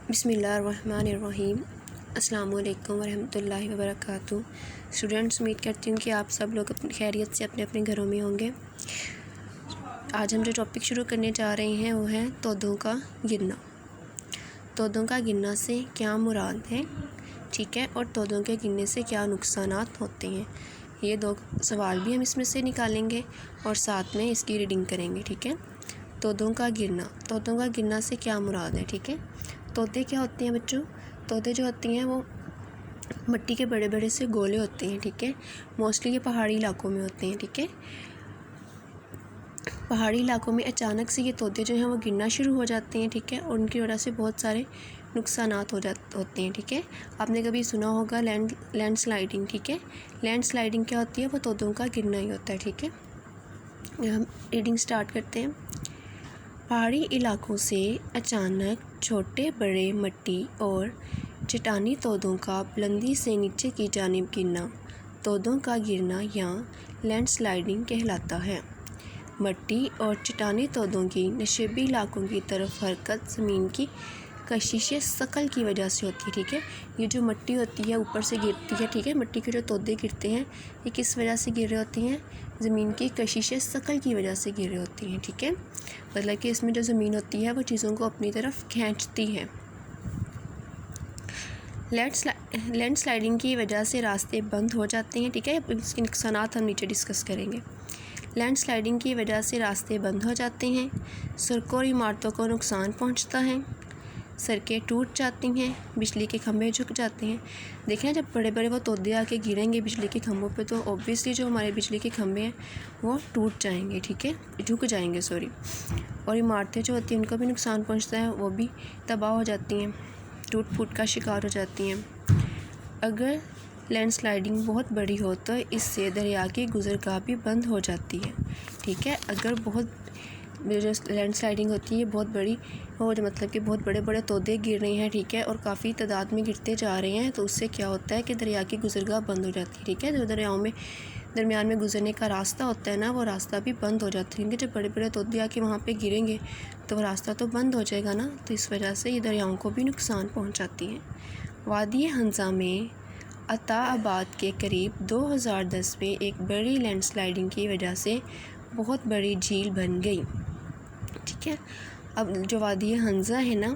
बिस्मिल्लाहिर्रहमानिर्रहीम। अस्सलामु अलैकुम वरहमतुल्लाहि वबरकातुहू। स्टूडेंट्स, उम्मीद करती हूँ कि आप सब लोग अपनी खैरियत से अपने अपने घरों में होंगे। आज हम जो टॉपिक शुरू करने जा रहे हैं वो है तोदों का गिरना। तोदों का गिरना से क्या मुराद है, ठीक है, और तोदों के गिरने से क्या नुकसानात होते हैं। ये दो सवाल भी हम इसमें से निकालेंगे और साथ में इसकी रीडिंग करेंगे, ठीक है। तोदों का गिरना से क्या मुराद है, ठीक है। तोते क्या होते हैं बच्चों? तोते जो होती हैं वो मिट्टी के बड़े बड़े से गोले होते हैं, ठीक है। मोस्टली ये पहाड़ी इलाकों में होते हैं, ठीक है। पहाड़ी इलाकों में अचानक से ये तोते जो हैं वो गिरना शुरू हो जाते हैं, ठीक है, और उनकी वजह से बहुत सारे नुकसानात होते हैं, ठीक है। आपने कभी सुना होगा लैंड स्लाइडिंग, ठीक है। लैंड स्लाइडिंग क्या होती है? वो तोतों का गिरना ही होता है, ठीक है। हम रीडिंग स्टार्ट करते हैं। पहाड़ी इलाकों से अचानक छोटे बड़े मिट्टी और चट्टानी तोदों का बुलंदी से नीचे की जानिब गिरना तोदों का गिरना या लैंडस्लाइडिंग कहलाता है। मिट्टी और चट्टानी तोदों की नशेबी इलाकों की तरफ हरकत ज़मीन की कशिश शकल की वजह से होती है, ठीक है। ये जो मिट्टी होती है ऊपर से गिरती है, ठीक है, मिट्टी के जो तोदे गिरते हैं ये किस वजह से गिर रहे होते हैं? ज़मीन की कशिश शकल की वजह से गिर रहे होती हैं, ठीक है। मतलब कि इसमें जो ज़मीन होती है वो चीज़ों को अपनी तरफ खींचती है। लैंड स्लाइडिंग की वजह से रास्ते बंद हो जाते हैं, ठीक है। इसके नुकसानात हम नीचे डिस्कस करेंगे। लैंड स्लाइडिंग की वजह से रास्ते बंद हो जाते हैं, सड़कों और इमारतों को नुकसान पहुंचता है, सड़कें टूट जाती हैं, बिजली के खंभे झुक जाते हैं। देखें, जब बड़े बड़े वो तोदे आके गिरेंगे बिजली के खंभों पे तो ऑब्वियसली जो हमारे बिजली के खंभे हैं वो टूट जाएंगे, ठीक है, झुक जाएंगे, सॉरी। और इमारतें जो होती हैं उनको भी नुकसान पहुंचता है, वो भी तबाह हो जाती हैं, टूट फूट का शिकार हो जाती हैं। अगर लैंडस्लाइडिंग बहुत बड़ी हो तो इससे दरिया की गुज़रगाह भी बंद हो जाती है, ठीक है। अगर बहुत जो लैंडस्लाइडिंग होती है बहुत बड़ी हो, जो मतलब कि बहुत बड़े बड़े तोदे गिर रहे हैं, ठीक है, और काफ़ी तादाद में गिरते जा रहे हैं, तो उससे क्या होता है कि दरिया की गुज़रगाह बंद हो जाती है, ठीक है। जो दरियाओं में दरमियान में गुजरने का रास्ता होता है ना, वो रास्ता भी बंद हो जाता है, क्योंकि जब बड़े बड़े तोदे आके वहाँ पे गिरेंगे तो वो रास्ता तो बंद हो जाएगा ना, तो इस वजह से ये दरियाओं को भी नुकसान पहुँचाती हैं। वादी हंसा में अताबाद के करीब 2010 में एक बड़ी लैंडस्लाइडिंग की वजह से बहुत बड़ी झील बन गई, ठीक है। अब जो वादी हंसा है ना,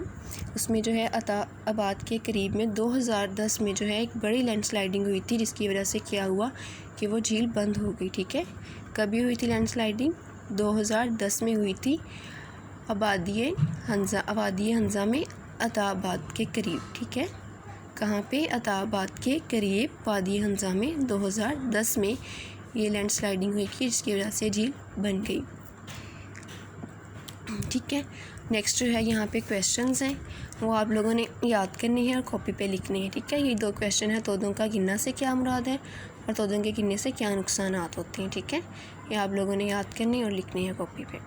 उसमें जो है अताबाद के करीब में 2010 में जो है एक बड़ी लैंडस्लाइडिंग हुई थी, जिसकी वजह से क्या हुआ कि वो झील बंद हो गई, ठीक है। कभी हुई थी लैंडस्लाइडिंग? 2010 में हुई थी आबादी हंसा में अताबाद के करीब, ठीक है। कहाँ पे? अताबाद के करीब वादी हंसा में 2010 में ये लैंडस्लाइडिंग हुई थी, जिसकी वजह से झील बन गई, ठीक है। नेक्स्ट जो है यहाँ पे क्वेश्चंस हैं, वो आप लोगों ने याद करने हैं और कॉपी पे लिखने हैं, ठीक है। ये दो क्वेश्चन है, तोदों का गिरना से क्या मुराद है और तोदों के गिरने से क्या नुकसानात होते हैं, ठीक है। ये आप लोगों ने याद करने और लिखने हैं कॉपी पे।